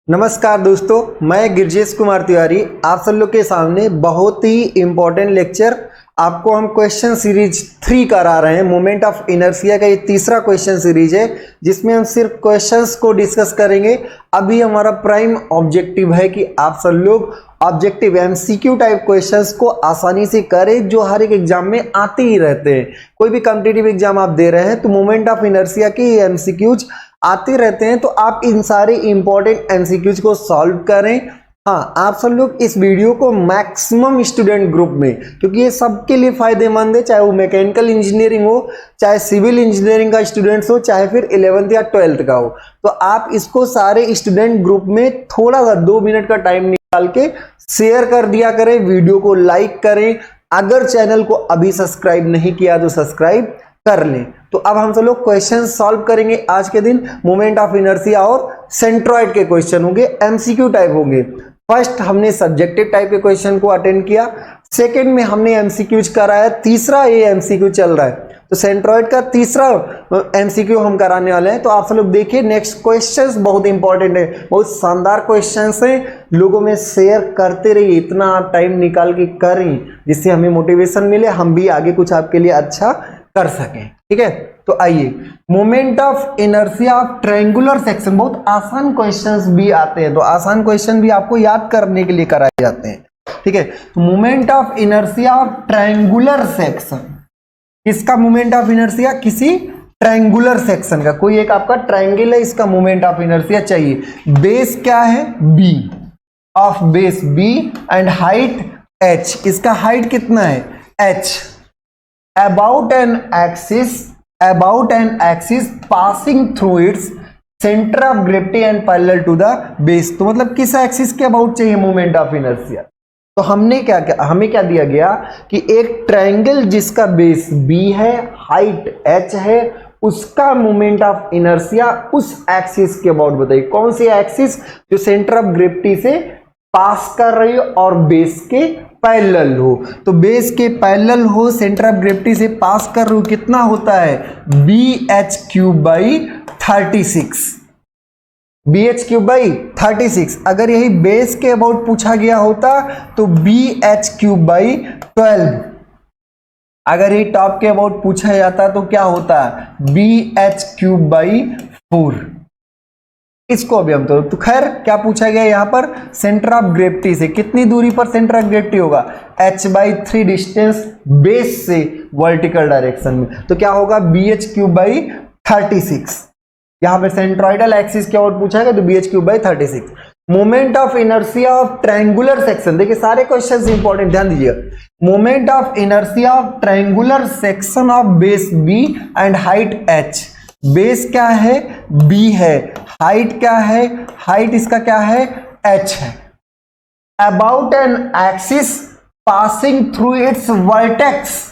नमस्कार दोस्तों, मैं गिरजेश कुमार तिवारी आप सब लोग के सामने बहुत ही इम्पोर्टेंट लेक्चर आपको हम क्वेश्चन सीरीज 3 करा रहे हैं। मोमेंट ऑफ इनर्शिया का ये तीसरा क्वेश्चन सीरीज है जिसमें हम सिर्फ क्वेश्चंस को डिस्कस करेंगे। अभी हमारा प्राइम ऑब्जेक्टिव है कि आप सब लोग ऑब्जेक्टिव एमसीक्यू टाइप क्वेश्चंस को आसानी से करें जो हर एक एग्जाम में आते ही रहते हैं। कोई भी कॉम्पिटिटिव एग्जाम आप दे रहे हैं तो मोमेंट ऑफ इनर्शिया के एमसीक्यूज आते रहते हैं, तो आप इन सारे इंपॉर्टेंट एमसीक्यूज को सॉल्व करें। हाँ, आप सब लोग इस वीडियो को मैक्सिमम स्टूडेंट ग्रुप में, क्योंकि ये सबके लिए फायदेमंद है, चाहे वो मैकेनिकल इंजीनियरिंग हो, चाहे सिविल इंजीनियरिंग का स्टूडेंट्स हो, चाहे फिर 11th या 12th का हो। तो आप इसको सारे स्टूडेंट ग्रुप में थोड़ा सा 2 मिनट का टाइम निकाल के शेयर कर दिया करें, वीडियो को लाइक करें। अगर चैनल को अभी सब्सक्राइब नहीं किया तो सब्सक्राइब कर लें। तो अब हम सब लोग क्वेश्चन सॉल्व करेंगे आज के दिन। मोमेंट ऑफ इनर्शिया और सेंट्रॉइड के क्वेश्चन होंगे, एमसीक्यू टाइप होंगे। फर्स्ट हमने सब्जेक्टिव टाइप के क्वेश्चन को अटेंड किया, सेकंड में हमने एमसीक्यूज कराया, तीसरा ये एमसीक्यू चल रहा है। तो सेंट्रॉइड का तीसरा एमसीक्यू हम कराने वाले हैं। तो आप सब लोग देखिए, नेक्स्ट क्वेश्चंस बहुत इंपॉर्टेंट है, बहुत शानदार क्वेश्चंस हैं। लोगों में शेयर करते रहिए, इतना आप टाइम निकाल के करें जिससे हमें मोटिवेशन मिले, हम भी आगे कुछ आपके लिए अच्छा कर सकें। ठीक है, तो आइए, moment of inertia of triangular section, बहुत आसान क्वेश्चंस भी आते हैं, तो आसान क्वेश्चन भी आपको याद करने के लिए कराए जाते हैं। ठीक है, तो moment of inertia of triangular section, इसका मोमेंट ऑफ इनर्शिया किसी ट्रायंगुलर सेक्शन का, कोई एक आपका ट्रायंगल है, इसका मोमेंट ऑफ इनर्शिया चाहिए। बेस क्या है? B, of base B and height H, इसका हाइट कितना है? H. about an axis passing through its center of gravity and parallel to the base। तो मतलब किस एक्सिस के अबाउट चाहिए मोमेंट ऑफ इनर्शिया? तो हमें क्या दिया गया कि एक ट्रायंगल जिसका बेस b है, हाइट h है, उसका मोमेंट ऑफ इनर्शिया उस एक्सिस के अबाउट बताइए। कौन सी एक्सिस? जो सेंटर ऑफ ग्रेविटी से पास कर रही हो और बेस के पैरेलल हो। तो बेस के पैरेलल हो, सेंटर ऑफ ग्रेविटी से पास कर रही हो, कितना होता है? BH3/36, BH3/36। अगर यही बेस के अबाउट पूछा गया होता तो BH3/12। अगर ये टॉप के अबाउट पूछा जाता तो क्या होता? BH3/4। इसको अभी हम तो खैर क्या पूछा गया यहाँ पर? सेंटर ऑफ ग्रेविटी से कितनी दूरी पर सेंटर ऑफ ग्रेविटी होगा? h/3 डिस्टेंस बेस से वर्टिकल डायरेक्शन में। तो क्या होगा? BH3/36। यहाँ पे सेंट्रॉइडल एक्सिस के अबाउट पूछा गया तो BH3/36। Moment of inertia of triangular section, देखिए सारे क्वेश्चंस इंपॉर्टेंट, ध्यान दीजिएगा। Moment of inertia of triangular section of base B and height h। Base क्या है? b है, हाइट क्या है? हाइट इसका क्या है? h है। About an axis passing through its vertex,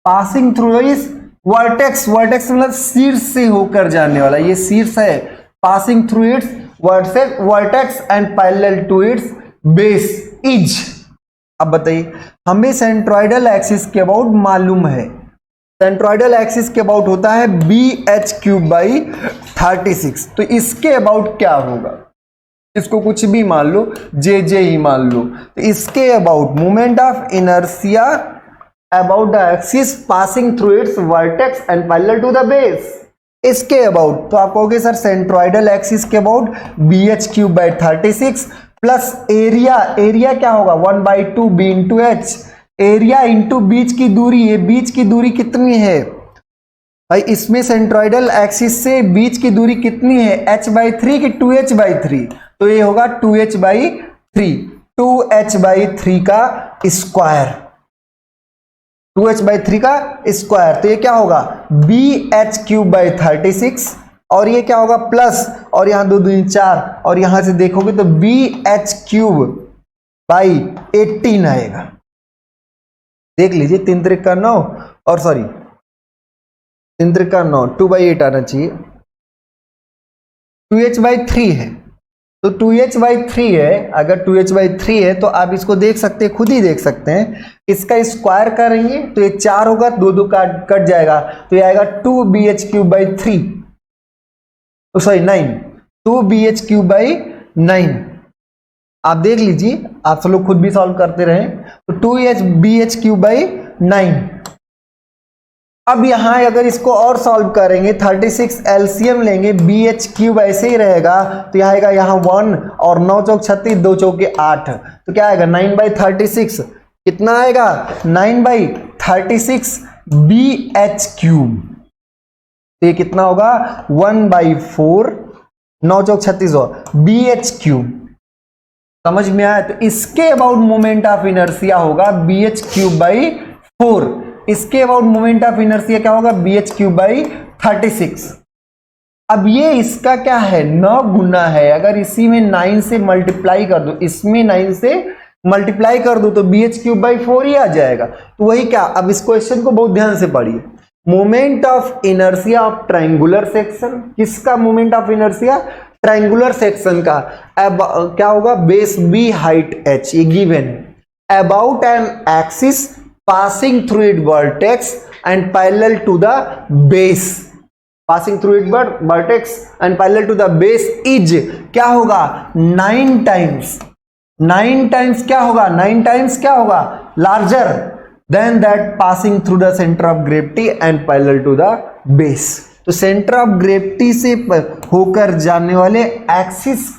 passing through its vertex, vertex मतलब शीर्ष से होकर जाने वाला, ये शीर्ष है। Passing through its vertex and parallel to its base is. अब बताइए, हमें सेंट्रॉइडल एक्सिस के अबाउट मालूम है, सेंट्रॉइडल एक्सिस के अबाउट होता है BH3/36। तो इसके अबाउट क्या होगा? इसको कुछ भी मान लो, जे ही मान लो। तो इसके about moment of inertia about the axis passing through its vertex and parallel to the base, इसके अबाउट। तो आप कहोगे सर सेंट्रॉइडल एक्सिस के about BH3/36 plus area, area क्या होगा? 1/2 B into H, area into बीच की दूरी। ये बीच की दूरी कितनी है भाई? इसमें सेंट्रॉइडल एक्सिस से बीच की दूरी कितनी है? h/3 की 2h/3? तो ये होगा 2h/3, 2h/3 का स्क्वायर, 2h/3 का स्क्वायर। तो ये क्या होगा? BH3/36 और ये क्या होगा? प्लस, और यहां 2 2 4, और यहां से देखोगे तो BH3/18 आएगा। देख लीजिए, 3 त्रिक का 9, और सॉरी 3 त्रिक का 9, 2/8 आना चाहिए। 2h/3 है, तो 2h/3 है। अगर 2h/3 है तो आप इसको देख सकते हैं, खुद ही देख सकते हैं। इसका स्क्वायर करेंगे तो ये 4 होगा, 2 2 कट जाएगा, तो ये आएगा 2BH3/3, सॉरी 9, 2BH3 9। आप देख लीजिए, आप सब लोग खुद भी सॉल्व करते रहे। तो 2hbh³/9। अब यहां अगर इसको और सॉल्व करेंगे 36 एलसीएम लेंगे, BH³ ऐसे ही रहेगा तो यह आएगा यहाँ 1 और 9 चौक 36, 2 चौके 8, तो क्या आएगा 9/36। कितना आएगा 9/36 BH³। तो ये कितना होगा 1/4, 9 चौक 36 BH³। समझ में आया? तो इसके अबाउट मोमेंट ऑफ इनर्शिया होगा BH³/4। इसके अबाउट मोमेंट ऑफ इनर्शिया क्या होगा BH³/36। अब ये इसका क्या है 9 गुना है। अगर इसी में 9 से मल्टीप्लाई कर दो, इसमें 9 से मल्टीप्लाई कर दो तो BH³/4 ही आ जाएगा। तो वही क्या, अब इस क्वेश्चन को बहुत ध्यान से पढ़िए। Moment of inertia of triangular section, किसका moment of inertia? Triangular section का। अब क्या होगा बेस B हाइट h, ये गिवन है। About an axis passing through its vertex and parallel to the base, passing through its vertex and parallel to the base is क्या होगा 9 times, 9 times क्या होगा 9 times क्या होगा larger than that passing through the center of gravity and parallel to the base। तो centre of gravity से होकर जाने वाले एक्सिस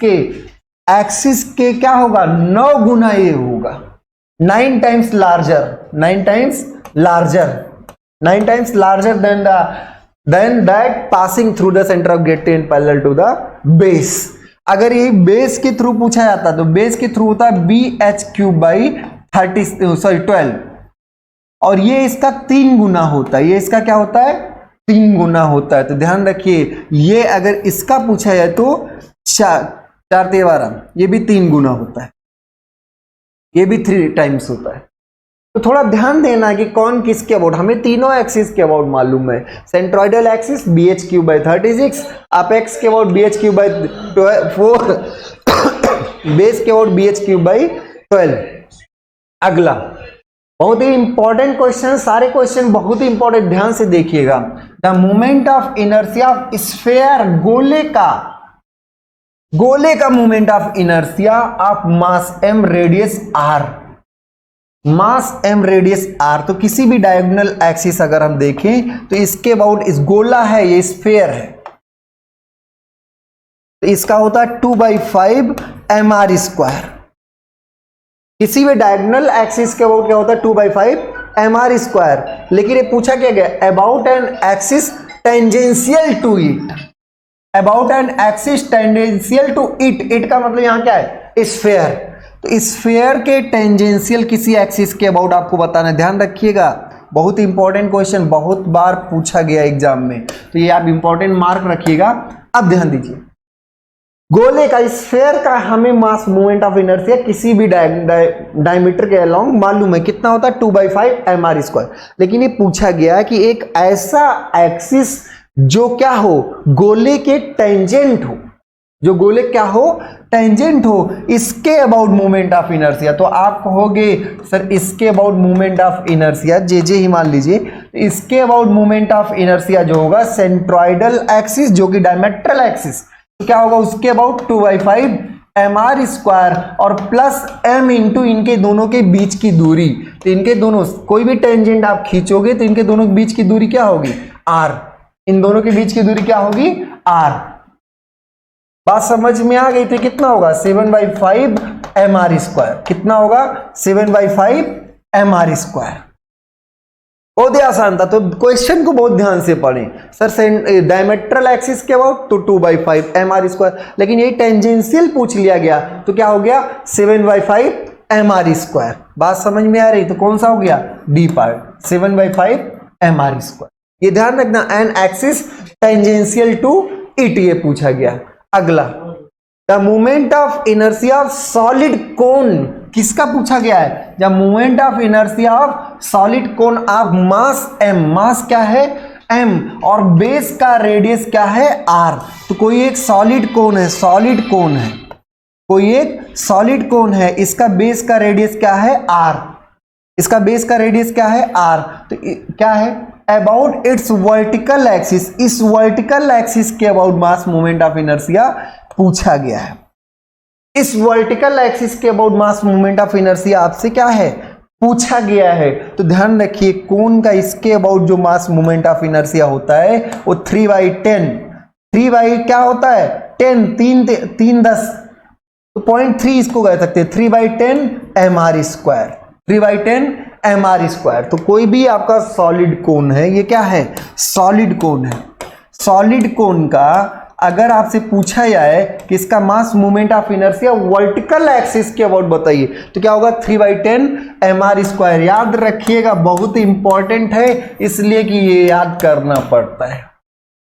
के क्या होगा 9 गुना ये होगा, 9 times larger, 9 times larger, 9 times larger than that passing through the center of gravity and parallel to the base। अगर ये बेस के थ्रू पूछा जाता तो बेस के थ्रू होता है BH³/12 और ये इसका 3 गुना होता है। ये इसका क्या होता है 3 गुना होता है। तो ध्यान रखिए, ये अगर इसका पूछा जाए तो 4 12, ये भी 3 गुना होता है, ये भी 3 टाइम्स होता है। तो थोड़ा ध्यान देना कि कौन किसके अबाउट, हमें तीनों एक्सिस के अबाउट मालूम है। सेंट्रोइडल एक्सिस BH³/36, अपेक्स के अबाउट BH³/4, बेस के अबाउट BH³/12। अगला बहुत ही इंपॉर्टेंट क्वेश्चन, सारे क्वेश्चन बहुत ही इंपॉर्टेंट, ध्यान से देखिएगा। The moment of inertia of sphere, गोले का moment of inertia of mass m radius r, mass m radius r। तो किसी भी डायगोनल एक्सिस अगर हम देखें तो इसके अबाउट, इस गोला है ये स्फीयर है, तो इसका होता है 2/5 mr²। किसी भी डायगोनल एक्सिस के अबाउट क्या होता है 2/5 mr²। लेकिन ये पूछा क्या गया about an axis tangential to it, about an axis tangential to it. It का मतलब यहां क्या है स्फीयर। तो स्फीयर के टेंजेंशियल किसी एक्सिस के अबाउट आपको बताना है। ध्यान रखिएगा, बहुत इंपॉर्टेंट क्वेश्चन, बहुत बार पूछा गया एग्जाम में, तो ये आप इंपॉर्टेंट मार्क रखिएगा। अब ध्यान दीजिए, गोले का स्फीयर का हमें मास मोमेंट ऑफ इनर्शिया किसी भी डायमीटर के अलोंग मालूम है कितना होता है 2/5 mr²। लेकिन ये पूछा गया कि एक ऐसा एक्सिस जो क्या हो गोले के टेंजेंट हो, जो गोले क्या हो टेंजेंट हो, इसके अबाउट मोमेंट ऑफ इनर्शिया। तो आप कहोगे सर इसके अबाउट मोमेंट ऑफ इनर्शिया जे ही मान लीजिए, इसके अबाउट मोमेंट ऑफ इनर्शिया जो होगा सेंट्रोइडल एक्सिस जो कि डायमेट्रल एक्सिस, तो क्या होगा उसके अबाउट 2/5 mr² और प्लस m इंटू इनके दोनों के बीच की दूरी। तो इनके दोनों कोई भी टेंजेंट आप खींचोगे तो इनके दोनों के बीच की दूरी क्या होगी r, इन दोनों के बीच की दूरी क्या होगी r। बात समझ में आ गई थी? कितना होगा 7/5 mr²। कितना होगा 7/5 mr²। बहुत ही आसान था। तो क्वेश्चन को बहुत ध्यान से पढ़ें। सर डायमेट्रल एक्सिस के अबाउट तो 2/5 mr², लेकिन ये टेंजेंशियल पूछ लिया गया तो क्या हो गया 7/5 mr²। बात समझ में आ रही? तो कौन सा हो गया डी पार्ट 7/5 mr²। ये ध्यान रखना, an axis tangential to it ये पूछा गया। अगला the movement of inertia of solid cone, किसका पूछा गया है? The movement of inertia of solid cone of mass m, mass क्या है m और बेस का रेडियस क्या है r। तो कोई एक सॉलिड कोन है, सॉलिड कोन है, कोई एक सॉलिड कोन है, इसका बेस का रेडियस क्या है r, इसका बेस का रेडियस क्या है r। तो क्या है अबाउट इट्स वर्टिकल एक्सिस, इस वर्टिकल एक्सिस के about mass moment of inertia पूछा गया है। इस वर्टिकल एक्सिस के about mass moment of inertia आपसे क्या है, पूछा गया है। तो ध्यान रखिए कोन का इसके अबाउट जो मास मोमेंट ऑफ इनर्शिया होता है वो 3/10, 3 क्या होता है 10, 3 10, तो 0.3 इसको कह सकते हैं 3/10 mr², 3/10 mr²। तो कोई भी आपका सॉलिड कोन है, ये क्या है, सॉलिड कोन है। सॉलिड कोन का अगर आपसे पूछा जाए कि इसका मास moment of inertia vertical axis के अबाउट बताइए, तो क्या होगा 3/10 mr²। याद रखिएगा, बहुत इंपॉर्टेंट है, इसलिए कि ये याद करना पड़ता है।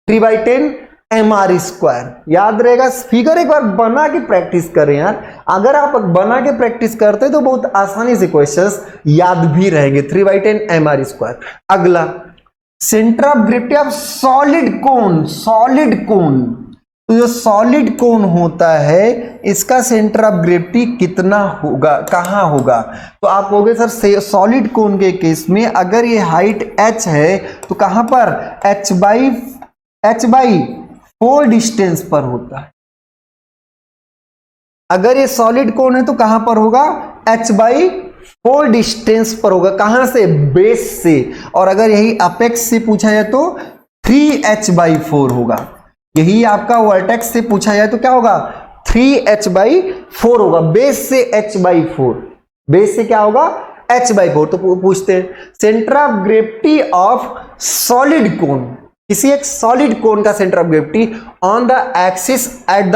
3/10 mr², याद रहेगा। फिगर एक बार बना के प्रैक्टिस करें यार, अगर आप बना के प्रैक्टिस करते तो बहुत आसानी से क्वेश्चंस याद भी रहेंगे। 3/10 mr²। अगला, centre of gravity of solid cone, solid कोन। तो जो सॉलिड कोन होता है इसका सेंटर ऑफ ग्रेविटी कितना होगा, कहां होगा? तो आप कहोगे सर सॉलिड कोन के केस में अगर ये हाइट h है तो कहां पर h/4 डिस्टेंस पर होता है। अगर ये सॉलिड कोन है तो कहां पर होगा, h/4 डिस्टेंस पर होगा। कहां से, बेस से। और अगर यही अपेक्स से पूछा जाए तो 3h/4 होगा। यही आपका वर्टेक्स से पूछा जाए तो क्या होगा, 3h/4 होगा। बेस से h/4, बेस से क्या होगा, h/4। तो पूछते हैं centre of gravity of solid कोन, किसी एक सॉलिड कोन का centre of gravity on the axis at the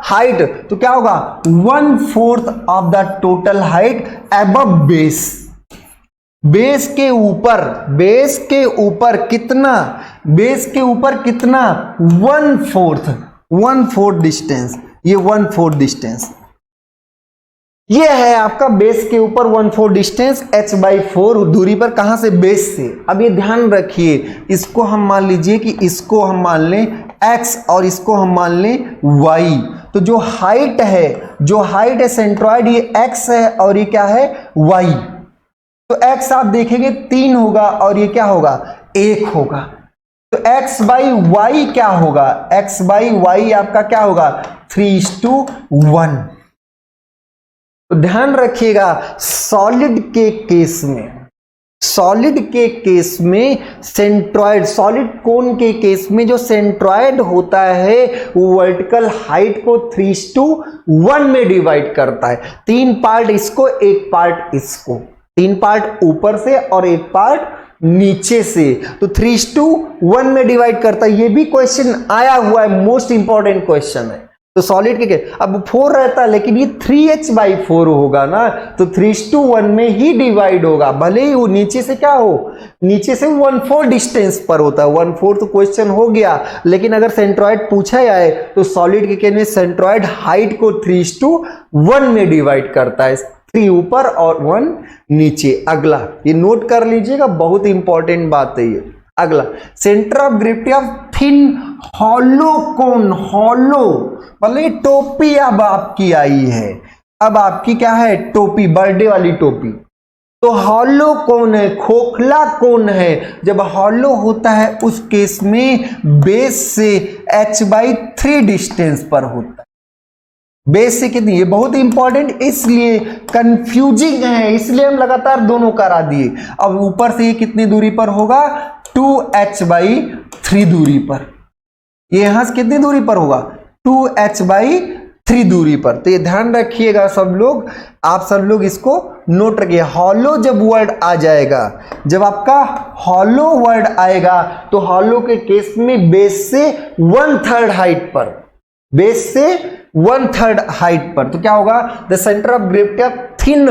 height, तो क्या होगा 1/4 of the total height above base. Base के ऊपर, बेस के ऊपर कितना, बेस के ऊपर कितना 1/4 डिस्टेंस, ये 1/4 डिस्टेंस ये है आपका बेस के ऊपर 1/4 डिस्टेंस h/4 दूरी पर। कहां से, बेस से। अब ये ध्यान रखिए, इसको हम मान लीजिए कि इसको हम मान लें x और इसको हम मान लें y। तो जो हाइट है सेंट्रॉइड, ये x है और ये क्या है y। तो x आप देखेंगे 3 होगा और ये क्या होगा 1 होगा। तो x/y क्या होगा, x/y आपका क्या होगा 3:1। तो ध्यान रखिएगा सॉलिड के केस में सेंट्रॉइड, सॉलिड कोन के केस में जो सेंट्रॉइड होता है वो वर्टिकल हाइट को 3:1 में डिवाइड करता है। 3 पार्ट इसको, 1 पार्ट इसको, 3 पार्ट ऊपर से और 1 पार्ट नीचे से। तो 3:1 में डिवाइड करता है। ये भी क्वेश्चन आया हुआ है, मोस्ट इंपॉर्टेंट क्वेश्चन है। तो सॉलिड के अब 4 रहता है लेकिन ये 3h/4 होगा ना, तो 3:1 में ही डिवाइड होगा। भले ही वो नीचे से क्या हो, नीचे से 1/4 डिस्टेंस पर होता है। 1/4 तो क्वेश्चन हो गया, लेकिन अगर सेंट्रॉइड पूछा जाए तो सॉलिड के केस में सेंट्रॉइड हाइट को 3:1 में डिवाइड करता है, 3 ऊपर और 1 नीचे। अगला ये नोट कर लीजिएगा, बहुत इंपॉर्टेंट बात है ये। अगला, centre of gravity of thin hollow cone, hollow मतलब टोपी अब आपकी आई है। अब आपकी क्या है, टोपी, बर्थडे वाली टोपी। तो हॉलो कोन है, खोखला कोन है। जब हॉलो होता है उस केस में बेस से h/3 डिस्टेंस पर होता है। बेस से कितनी, ये बहुत इंपॉर्टेंट, इसलिए कंफ्यूजिंग है, इसलिए हम लगातार दोनों करा दिए। अब ऊपर से ये कितनी दूरी पर होगा, 2h/3 दूरी पर। ये यहां से कितनी दूरी पर होगा, 2h/3 दूरी पर। तो ये ध्यान रखिएगा सब लोग, आप सब लोग इसको नोट रखिए। हॉलो जब वर्ड आ जाएगा, जब आपका हॉलो वर्ड आएगा तो हॉलो के केस में बेस से 1/3 हाइट पर, बेस से 1/3 हाइट पर। तो क्या होगा, the centre of gravity of thin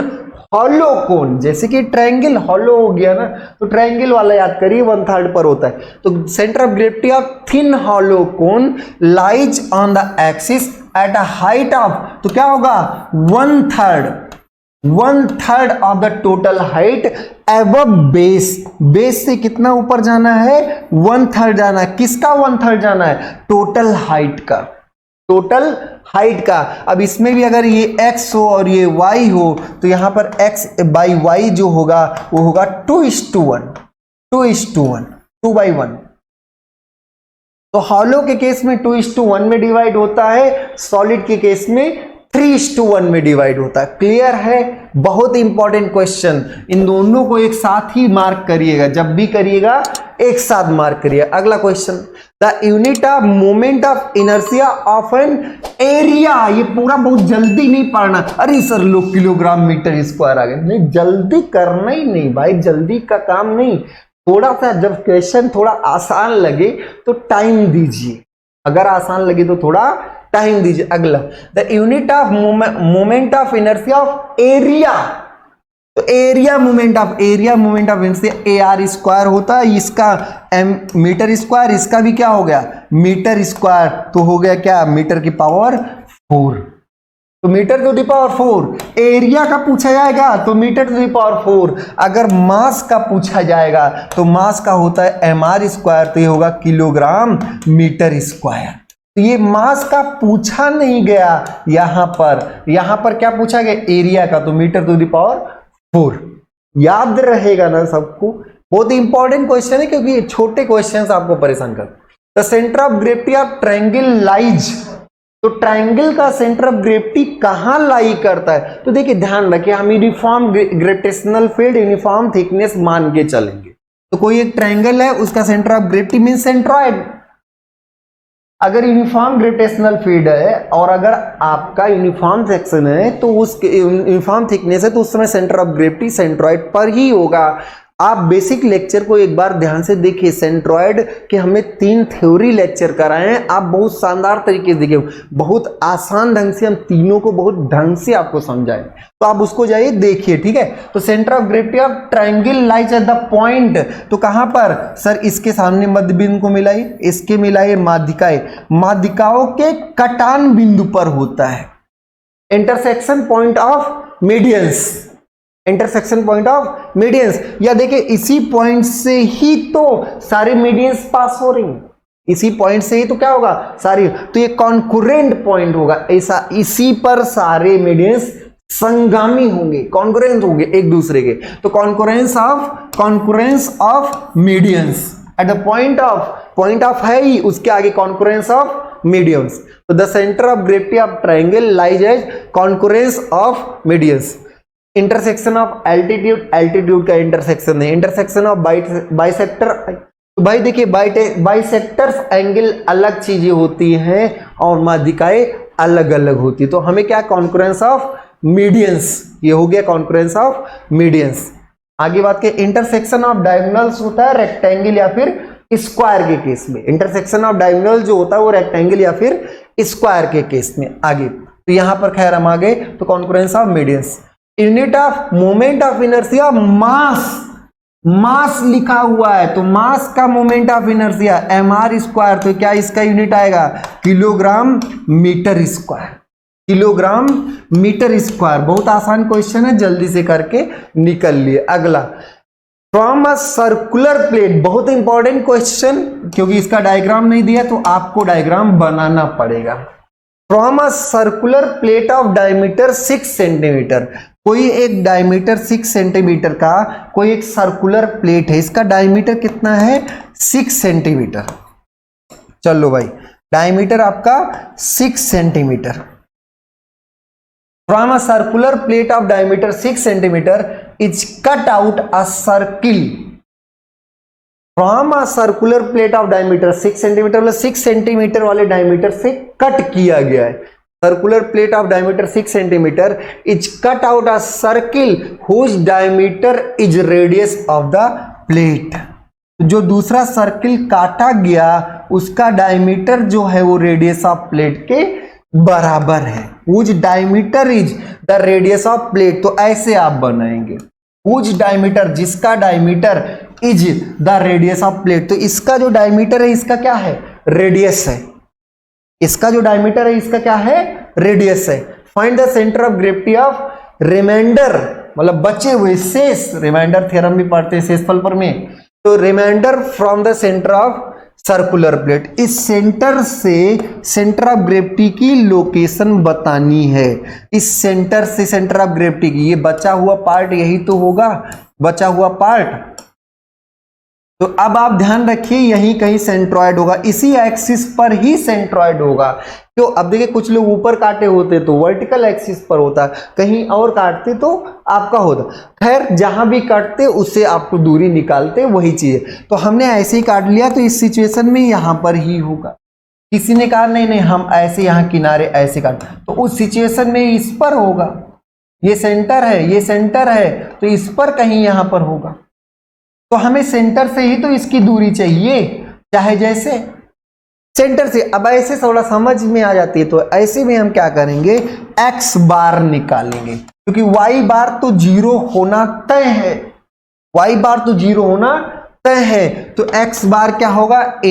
hollow cone, जैसे कि ट्रायंगल हॉलो हो गया ना, तो ट्रायंगल वाला याद करिए 1/3 पर होता है। तो centre of gravity of thin hollow cone lies on the axis at a height of, तो क्या होगा 1/3 of the total height above base. Base से कितना ऊपर जाना है, 1/3 जाना है। किसका 1/3 जाना है, टोटल हाइट का, टोटल हाइट का। अब इसमें भी अगर ये x हो और ये y हो तो यहां पर x/y जो होगा वो होगा 2:1, 2:1, 2/1। तो हॉलो के केस में 2:1 में डिवाइड होता है, सॉलिड के केस में 3:1 में डिवाइड होता है। क्लियर है? बहुत इंपॉर्टेंट क्वेश्चन, इन दोनों को एक साथ ही मार्क करिएगा, जब भी करिएगा एक साथ मार्क करिए। अगला question, the unit of moment of inertia of an area. ये पूरा बहुत जल्दी नहीं पढ़ना, अरे सर लोग किलोग्राम मीटर स्क्वायर आ गए, नहीं जल्दी करना ही नहीं भाई, जल्दी का काम नहीं। थोड़ा सा जब क्वेश्चन थोड़ा आसान लगे तो टाइम दीजिए, अगर आसान लगे तो थोड़ा टाइम दीजिए। अगला, the unit of moment of inertia of area. तो area moment of inertia A R square होता है, इसका एम मीटर स्क्वायर, इसका भी क्या हो गया मीटर स्क्वायर, तो हो गया क्या मीटर की पावर 4। तो metre to the power 4 area का पूछा जाएगा तो मीटर टू द पावर 4। अगर मास का पूछा जाएगा तो मास का होता है एम आर स्क्वायर, तो ये होगा किलोग्राम मीटर स्क्वायर। ये मास का पूछा नहीं गया, यहां पर क्या पूछा गया एरिया का, तो मीटर टू द पावर 4। याद रहेगा ना सबको, बहुत इंपॉर्टेंट क्वेश्चन है क्योंकि छोटे क्वेश्चंस आपको परेशान करते। The centre of gravity of triangle lies. तो ट्रायंगल का सेंटर ऑफ ग्रेविटी कहां लाई करता है? तो देखिए ध्यान रखिए, हम uniform gravitational field uniform thickness मान के चलेंगे। तो कोई एक ट्रायंगल है, उसका centre of gravity mean centroid. अगर यूनिफॉर्म ग्रेविटेशनल फील्ड है और अगर आपका यूनिफॉर्म सेक्शन है तो उस यूनिफॉर्म थिकनेस है, तो उस समय सेंटर ऑफ ग्रेविटी सेंट्रॉइड पर ही होगा। आप बेसिक लेक्चर को एक बार ध्यान से देखिए, सेंट्रॉइड के हमें 3 थ्योरी लेक्चर कराए हैं, आप बहुत शानदार तरीके से देखिए, बहुत आसान ढंग से हम तीनों को बहुत ढंग से आपको समझाएं, तो आप उसको जाइए देखिए, ठीक है। तो centre of gravity of triangle lies eight the point, तो कहां पर सर? इसके सामने मध्य बिंदु को मिलाइए, इसके मिलाइए माध्यिकाएं, माध्यिकाओं के कटान बिंदु पर होता है। Intersection point of medians, intersection point of medians, या देखिए इसी पॉइंट से ही तो सारे मीडियंस पास हो रही हैं, इसी पॉइंट से ही तो क्या होगा सारी, तो ये कॉन्कुरेंट पॉइंट होगा ऐसा, इसी पर सारे मीडियंस संगामी होंगे, कॉन्कुरेंट होंगे एक दूसरे के। तो concurrence of medians at the point of है ही, उसके आगे कॉन्कुरेंस ऑफ मीडियंस। तो the centre of gravity of triangle lies at concurrence of medians. Intersection of altitude का इंटरसेक्शन है, इंटरसेक्शन ऑफ बाइसेक्टर। तो भाई देखिए बाइसेक्टर्स एंगल अलग चीजें होती हैं और माध्यिकाएं अलग अलग होती है, तो हमें क्या कॉन्कुरेंस ऑफ मीडियंस, ये हो गया कॉन्कुरेंस ऑफ मीडियंस। आगे बात के इंटरसेक्शन ऑफ डायगोनल्स होता है रेक्टेंगल या फिर स्क्वायर के केस में। इंटरसेक्शन ऑफ डायगोनल जो होता है वो रेक्टेंगल या फिर स्क्वायर के केस में। आगे तो यहां पर खैर हम आ गए, तो concurrence of medians. Unit of moment of inertia mass लिखा हुआ है, तो मास का moment of inertia M R square, तो क्या इसका यूनिट आएगा kilogram metre square, kilogram metre square. बहुत आसान क्वेश्चन है, जल्दी से करके निकल लिए। अगला, फ्रॉम अ सर्कुलर प्लेट, बहुत इंपॉर्टेंट क्वेश्चन, क्योंकि इसका डायग्राम नहीं दिया तो आपको डायग्राम बनाना पड़ेगा। From a circular plate of diameter 6 centimetre, कोई एक डायमीटर 6 सेंटीमीटर का कोई एक सर्कुलर प्लेट है, इसका डायमीटर कितना है 6 सेंटीमीटर। चलो भाई डायमीटर आपका 6 centimetre. From a circular plate of diameter 6 centimetre is cut out a circle. From a circular plate of diameter 6 centimetre, मतलब 6 सेंटीमीटर वाले डायमीटर से कट किया गया है। Circular plate of diameter 6 centimetre is cut out a circle whose diameter is radius of the plate. जो दूसरा circle काटा गया उसका डायमीटर जो है वो रेडियस ऑफ प्लेट के बराबर है। Whose diameter is the radius of plate, तो ऐसे आप बनाएंगे हुज डायमीटर, जिसका diameter is the radius of plate, तो इसका जो डायमीटर है इसका क्या है रेडियस है, इसका जो डायमीटर है इसका क्या है रेडियस है। Find the centre of gravity of reminder, मतलब बचे हुए शेष, रिमाइंडर थ्योरम भी पढ़ते हैं शेषफल में, तो reminder from the centre of circular plate, इस सेंटर से सेंटर ऑफ ग्रेविटी की लोकेशन बतानी है। इस सेंटर से सेंटर ऑफ ग्रेविटी की, ये बचा हुआ पार्ट यही तो होगा, बचा हुआ पार्ट तो अब आप ध्यान रखिए यहीं कहीं सेंट्रॉयड होगा, इसी एक्सिस पर ही सेंट्रॉयड होगा। क्यों? अब देखिए कुछ लोग ऊपर काटे होते तो वर्टिकल एक्सिस पर होता, कहीं और काटते तो आपका होता। खैर जहां भी काटते उससे आपको दूरी निकालते, वही चीज। तो हमने ऐसे ही काट लिया, तो इस सिचुएशन में यहां पर ही होगा। किसी ने कहा नहीं नहीं हम ऐसे यहां किनारे ऐसे काट, तो उस सिचुएशन में इस पर होगा। ये सेंटर है, ये सेंटर है, तो इस पर कहीं यहां पर होगा। तो हमें सेंटर से ही तो इसकी दूरी चाहिए, चाहे जैसे सेंटर से। अब ऐसे थोड़ा समझ में आ जाती है, तो ऐसे में हम क्या करेंगे, एक्स बार निकालेंगे, क्योंकि वाई बार तो 0 होना तय है, वाई बार तो 0 होना तय है। तो एक्स बार क्या होगा,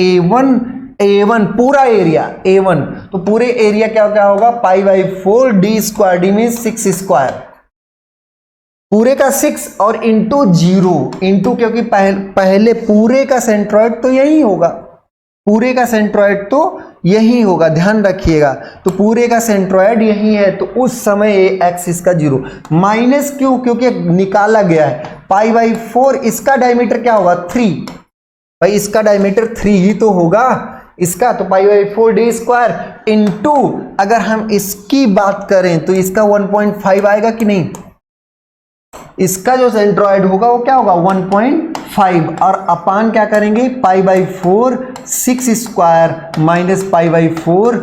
A1 पूरा एरिया A1, तो पूरे एरिया क्या क्या होगा, π/4 d स्क्वायर, डी में 6 स्क्वायर, पूरे का 6 और इंटू 0 इंटू, क्योंकि पहले पूरे का सेंट्रॉइड तो यही होगा, पूरे का सेंट्रॉइड तो यही होगा, ध्यान रखिएगा। तो पूरे का सेंट्रॉइड यही है, तो उस समय एक्स इसका 0 माइनस क्यों, क्योंकि निकाला गया है π/4, इसका डायमीटर क्या होगा 3, भाई इसका डायमीटर 3 ही तो होगा इसका, तो π/4 d स्क्वायर इंटू, अगर हम इसकी बात करें तो इसका 1.5 आएगा कि नहीं, इसका जो सेंट्रॉइड होगा वो क्या होगा 1.5, और अपान क्या करेंगे π/4 6 स्क्वायर माइनस π/4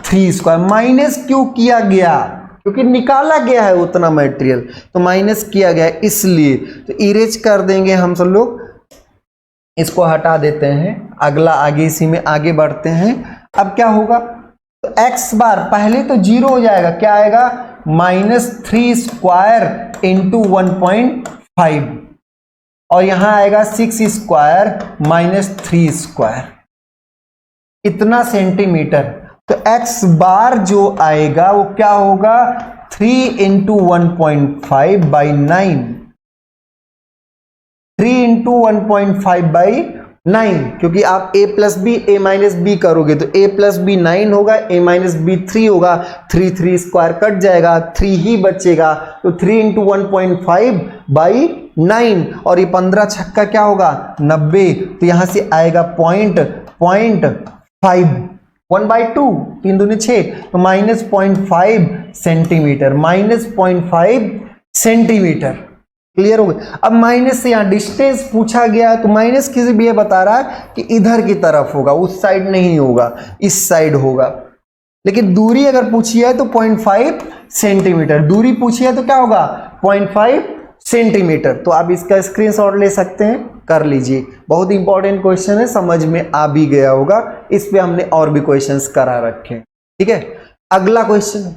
3 स्क्वायर। माइनस क्यों किया गया, क्योंकि निकाला गया है उतना मटेरियल, तो माइनस किया गया है इसलिए। तो इरेज कर देंगे हम सब लोग, इसको हटा देते हैं, अगला आगे इसी में आगे बढ़ते हैं। अब क्या होगा, तो एक्स बार पहले तो 0 हो जाएगा, क्या आएगा -3 स्क्वायर इंटू 1.5, और यहां आएगा 6 स्क्वायर -3 स्क्वायर, इतना सेंटीमीटर। तो एक्स बार जो आएगा वो क्या होगा 3 इंटू 1.5 बाई 9, 3 इंटू 1.5/9, क्योंकि आप a plus B a minus B करोगे तो a प्लस बी 9 होगा, a माइनस बी 3 होगा, 3 स्क्वायर कट जाएगा, 3 ही बचेगा, तो 3 इंटू 1.5/9, और ये 15 छक्का क्या होगा 90, तो यहां से आएगा पॉइंट 1/2, 3 दूनी 6, तो -0.5 सेंटीमीटर, -0.5 सेंटीमीटर। क्लियर हो गया। अब माइनस से यहां डिस्टेंस पूछा गया है, तो माइनस किसी भी ये बता रहा है कि इधर की तरफ होगा, उस साइड नहीं होगा, इस साइड होगा। लेकिन दूरी अगर पूछी है तो 0.5 सेंटीमीटर, दूरी पूछी है तो क्या होगा 0.5 सेंटीमीटर। तो आप इसका स्क्रीनशॉट ले सकते हैं, कर लीजिए, बहुत इंपॉर्टेंट क्वेश्चन है, समझ में आ भी गया होगा। इस पे हमने और भी क्वेश्चंस करा रखे हैं, ठीक है। अगला question,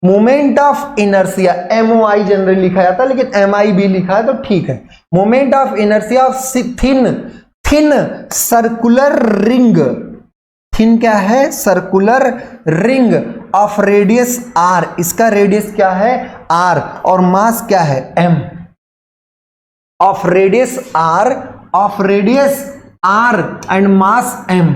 moment of inertia, MOI generally लिखा जाता है, लेकिन MI भी लिखा है तो ठीक है। Moment of inertia of thin circular ring, thin क्या है circular ring of radius R, इसका रेडियस क्या है R, और मास क्या है M, of radius R and mass M,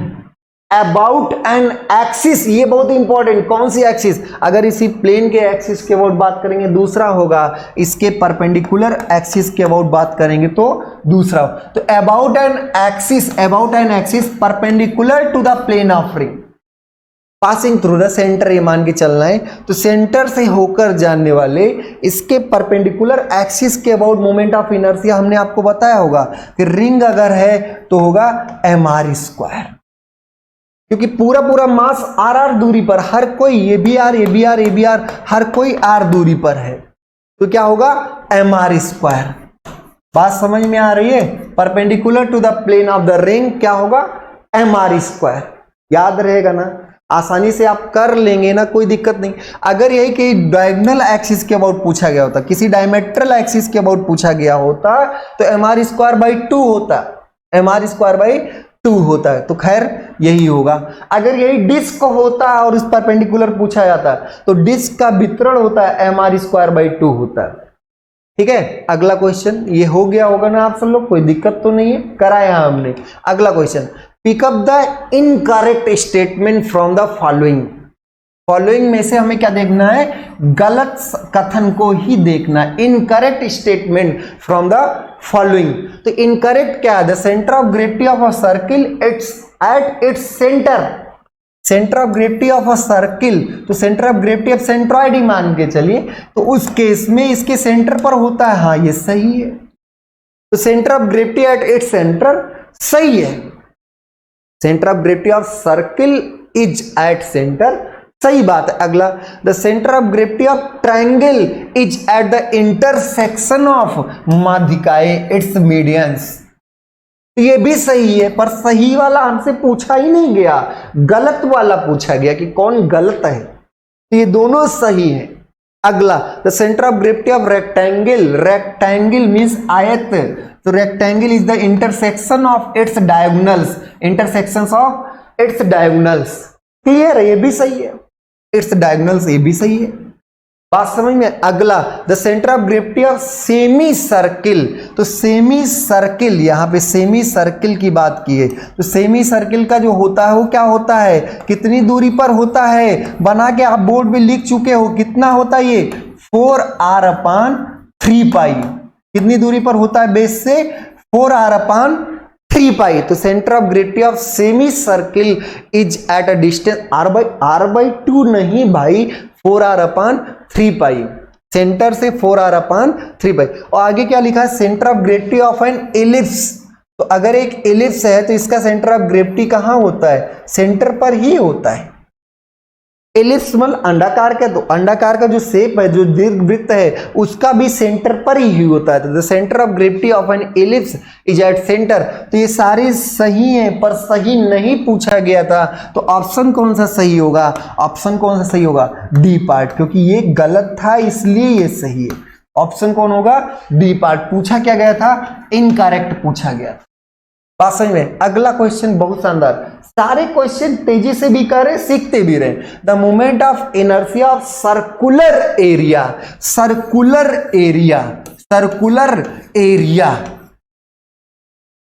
about an axis, ये बहुत इंपॉर्टेंट, कौन सी एक्सिस, अगर इसी प्लेन के एक्सिस के अबाउट बात करेंगे दूसरा होगा, इसके परपेंडिकुलर एक्सिस के अबाउट बात करेंगे तो दूसरा। तो about an axis perpendicular to the plane of ring passing through the centre, ये मान के चलना है। तो सेंटर से होकर जाने वाले इसके परपेंडिकुलर एक्सिस के अबाउट मोमेंट ऑफ इनर्शिया हमने आपको बताया होगा कि रिंग अगर है तो होगा mr स्क्वायर, क्योंकि पूरा पूरा मास r दूरी पर, हर कोई ये भी r हर कोई r दूरी पर है, तो क्या होगा mr स्क्वायर। बात समझ में आ रही है, perpendicular to the plane of the ring क्या होगा mr स्क्वायर, याद रहेगा ना, आसानी से आप कर लेंगे ना, कोई दिक्कत नहीं। अगर यही कि डायगोनल एक्सिस के अबाउट पूछा गया होता, किसी डायमेट्रल एक्सिस के अबाउट पूछा गया होता तो mr स्क्वायर बाई 2 होता, mr स्क्वायर बाई 2 होता है, तो खैर यही होगा। अगर यही डिस्क होता और इस परपेंडिकुलर पूछा जाता तो डिस्क का वितरण होता है mr स्क्वायर बाई 2 होता है, ठीक है। अगला क्वेश्चन, ये हो गया होगा ना आप सब लोग, कोई दिक्कत तो नहीं है, कराया हमने। अगला question, pick up the incorrect statement from the following, following में से हमें क्या देखना है, गलत कथन को ही देखना, incorrect statement from the following. तो इनकरेक्ट क्या है, the centre of gravity of a circle it's at its centre, centre of gravity of a circle, तो centre of gravity of centroid ही मान के चलिए, तो उस केस में इसके सेंटर पर होता है, हाँ ये सही है। तो centre of gravity at its centre सही है, centre of gravity of circle is at centre, सही बात है। अगला, the centre of gravity of triangle is at the intersection of माध्यिकाएं इट्स मीडियंस, ये भी सही है, पर सही वाला हमसे पूछा ही नहीं गया, गलत वाला पूछा गया कि कौन गलत है, तो ये दोनों सही है। अगला, the centre of gravity of rectangle, rectangle means आयत, तो rectangle is the intersection of its diagonals, intersections of its diagonals, clear है, ये भी सही है, इट्स डायगोनल्स ये भी सही है, बात समझ में। अगला, the centre of gravity of semi circle, तो सेमी सर्किल, यहां पे सेमी सर्किल की बात की है, तो सेमी सर्किल का जो होता है वो क्या होता है, कितनी दूरी पर होता है, बना के आप बोर्ड में लिख चुके हो, कितना होता है ये 4r/3π, कितनी दूरी पर होता है बेस से, 4r/3π। तो centre of gravity of semi circle is at a distance r/2 नहीं भाई, 4r/3π, सेंटर से 4r/3π। और आगे क्या लिखा है, centre of gravity of an ellipse, तो अगर एक एलिप्स है तो इसका सेंटर ऑफ ग्रेविटी कहां होता है, सेंटर पर ही होता है। एलिप्स मतलब अंडाकार का, तो अंडाकार का जो शेप है, जो दीर्घवृत्त है, उसका भी सेंटर पर ही होता है, तो the centre of gravity of an ellipse is at centre. तो ये सारे सही हैं, पर सही नहीं पूछा गया था, तो ऑप्शन कौन सा सही होगा, ऑप्शन कौन सा सही होगा, डी पार्ट, क्योंकि ये गलत था इसलिए ये सही है। ऑप्शन कौन होगा, डी पार्ट। पूछा क्या गया था, इनकरेक्ट पूछा गया था, बात समझ में। अगला क्वेश्चन बहुत शानदार, सारे क्वेश्चन तेजी से भी कर रहे, सीखते भी रहे। The moment of inertia of circular area, circular area, circular area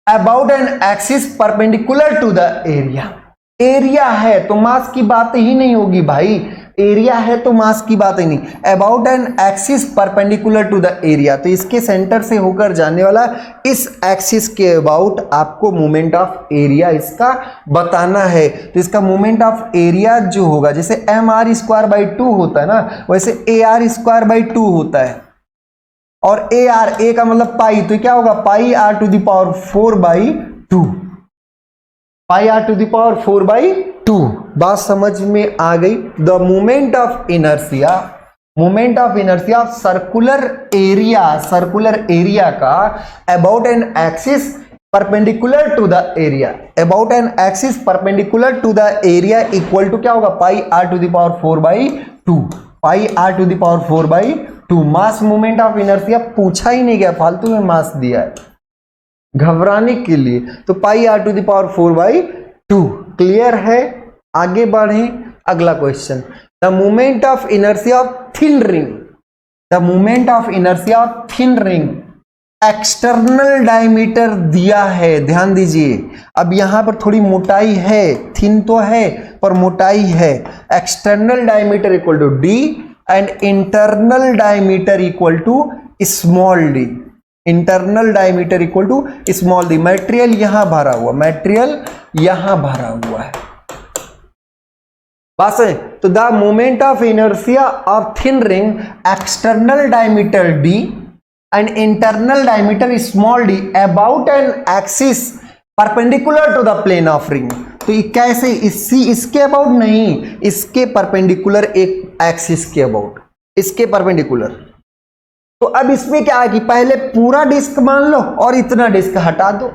about an axis perpendicular to the area, area है तो मास की बात ही नहीं होगी भाई, एरिया है तो मास की बात ही नहीं, about an axis perpendicular to the area, तो इसके सेंटर से होकर जाने वाला इस एक्सिस के अबाउट आपको मोमेंट ऑफ एरिया इसका बताना है। तो इसका मोमेंट ऑफ एरिया जो होगा, जैसे mr²/2 होता है ना, वैसे ar²/2 होता है, और a का मतलब पाई, तो क्या होगा πr⁴/2, πr⁴/2, बात समझ में आ गई। The moment of inertia, moment of inertia of circular area, circular area का about an axis perpendicular to the area, about an axis perpendicular to the area equal to क्या होगा, πr⁴/2, πr⁴/2। Mass moment of inertia पूछा ही नहीं गया, फालतू में मास दिया है घबराने के लिए, तो πr⁴/2, क्लियर है। आगे बढ़े, अगला question, the moment of inertia of thin ring, the moment of inertia of thin ring, external diameter दिया है, ध्यान दीजिए। अब यहां पर थोड़ी मोटाई है, थिन तो है पर मोटाई है, external diameter equal to D and internal diameter equal to small D, internal diameter equal to small D. Material यहां भरा हुआ, मटेरियल यहां भरा हुआ है, बात है। तो the moment of inertia of thin ring, external diameter D and internal diameter small D about an axis perpendicular to the plane of ring. तो ये कैसे, इसके अबाउट नहीं, इसके परपेंडिकुलर, एक एक्सिस के अबाउट, इसके परपेंडिकुलर। तो अब इसमें क्या है कि पहले पूरा डिस्क मान लो और इतना डिस्क हटा दो,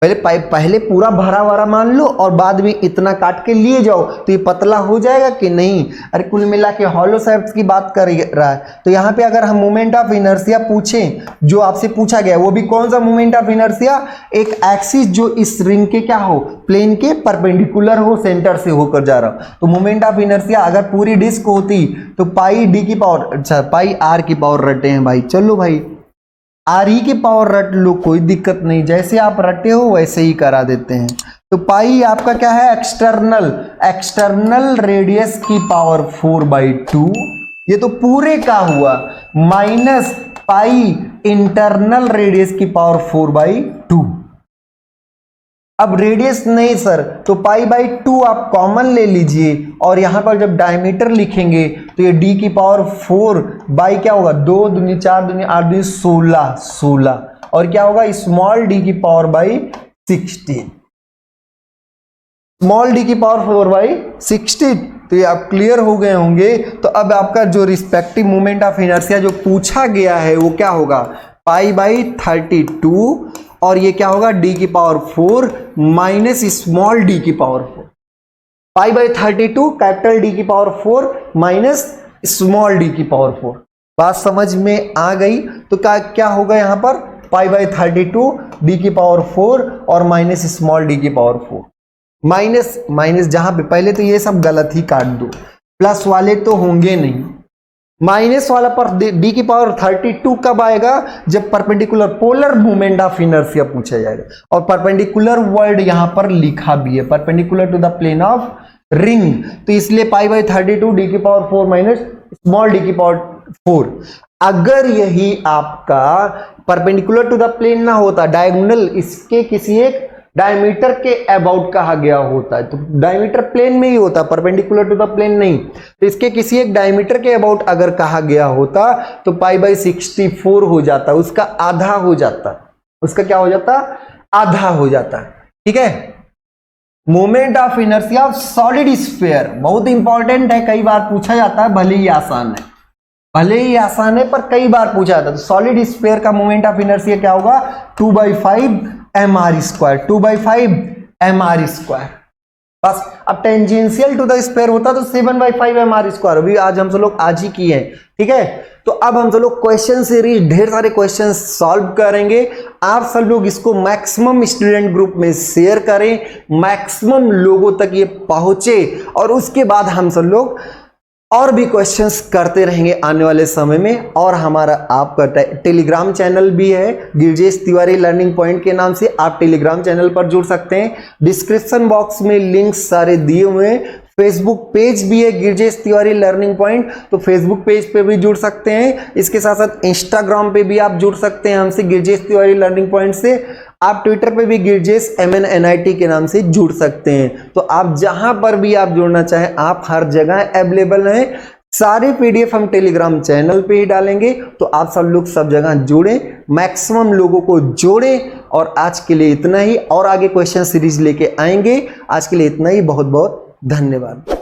पहले पूरा भरा भरा मान लो और बाद में इतना काट के लिए जाओ, तो ये पतला हो जाएगा कि नहीं। अरे कुल मिला के हॉलो शेफ्ट की बात कर रहा है। तो यहाँ पे अगर हम मोमेंट ऑफ इनर्शिया पूछें, जो आपसे पूछा गया वो भी कौन सा मोमेंट ऑफ इनर्शिया, एक एक्सिस जो इस रिंग के क्या हो, प्लेन के परपेंडिकुलर हो, सेंटर से होकर जा रहा हो। तो मोमेंट ऑफ इनर्शिया अगर पूरी डिस्क होती तो πd⁴, अच्छा πr⁴ रटे हैं भाई, चलो भाई आर की पावर रट लो, कोई दिक्कत नहीं, जैसे आप रटे हो वैसे ही करा देते हैं। तो पाई आपका क्या है, एक्सटर्नल रेडियस की पावर 4/2, ये तो पूरे का हुआ, माइनस पाई इंटरनल रेडियस की पावर 4/2। अब रेडियस नहीं सर, तो पाई/2 आप कॉमन ले लीजिए और यहां पर जब डायमीटर लिखेंगे तो ये d की पावर 4 बाई क्या होगा, 2 दूनी 4 दूनी 8 दूनी 16 और क्या होगा, स्मॉल d की पावर बाई 16, स्मॉल d की पावर 4/16। तो ये आप क्लियर हो गए होंगे। तो अब आपका जो रिस्पेक्टिव मोमेंट ऑफ इनर्शिया जो पूछा गया है वो क्या होगा, पाई/32 और ये क्या होगा, d की पावर 4 माइनस स्मॉल d की पावर 4, पाई/32 कैपिटल D की पावर 4 माइनस स्मॉल d की पावर 4। बात समझ में आ गई। तो क्या होगा यहाँ पर, पाई/32 d की पावर 4 और माइनस स्मॉल d की पावर 4, माइनस माइनस जहां पे पहले तो ये सब गलत ही काट दो, प्लस वाले तो होंगे नहीं, माइनस वाला पर d की पावर 32 कब आएगा, जब perpendicular polar movement of inertia पूछा जाएगा। और परपेंडिकुलर वर्ड यहां पर लिखा भी है, perpendicular to the plane of ring, तो इसलिए पाई/32 d की पावर 4 माइनस स्मॉल d की पावर 4। अगर यही आपका परपेंडिकुलर टू द प्लेन ना होता, डायगोनल इसके किसी एक डायमीटर के अबाउट कहा गया होता है, तो डायमीटर प्लेन में ही होता, परपेंडिकुलर टू द प्लेन नहीं, तो इसके किसी एक डायमीटर के अबाउट अगर कहा गया होता तो पाई/64 हो जाता, उसका आधा हो जाता, उसका क्या हो जाता, आधा हो जाता। ठीक है, moment of inertia of solid sphere बहुत इंपॉर्टेंट है, कई बार पूछा जाता है, भले ही आसान है, भले ही आसान है पर कई बार पूछा जाता है। तो सॉलिड स्फीयर का मोमेंट ऑफ इनर्शिया क्या होगा, 2/5 mr², 2/5 mr²। बस अब टेंजेंशियल टू द स्फीयर होता तो 7/5 mr², अभी आज हम सब लोग आज ही किए हैं। ठीक है, तो अब हम सब लोग क्वेश्चन सीरीज ढेर सारे क्वेश्चन सॉल्व करेंगे। आप सब लोग इसको मैक्सिमम स्टूडेंट ग्रुप में शेयर करें, मैक्सिमम लोगों तक ये पहुंचे और उसके बाद हम सब लोग और भी क्वेश्चंस करते रहेंगे आने वाले समय में। और हमारा आपका टेलीग्राम चैनल भी है, गिरजेश तिवारी लर्निंग पॉइंट के नाम से, आप टेलीग्राम चैनल पर जुड़ सकते हैं। डिस्क्रिप्शन बॉक्स में लिंक्स सारे दिए हुए हैं। फेसबुक पेज भी है गिरजेश तिवारी लर्निंग पॉइंट, तो फेसबुक पेज पे भी जुड़ सकते हैं। इसके साथ साथ इंस्टाग्राम पे भी आप जुड़ सकते हैं हमसे, गिरजेश तिवारी लर्निंग पॉइंट से। आप ट्विटर पे भी गिरजेश MNNIT के नाम से जुड़ सकते हैं। तो आप जहां पर भी आप जुड़ना चाहें, आप हर जगह अवेलेबल हैं। सारे PDF हम टेलीग्राम चैनल पे ही डालेंगे, तो आप सब लोग सब जगह जुड़ें, मैक्सिमम लोगों को जोड़ें। और आज के लिए इतना ही, और आगे क्वेश्चन सीरीज लेके आएंगे। आज के लिए इतना ही, बहुत बहुत धन्यवाद।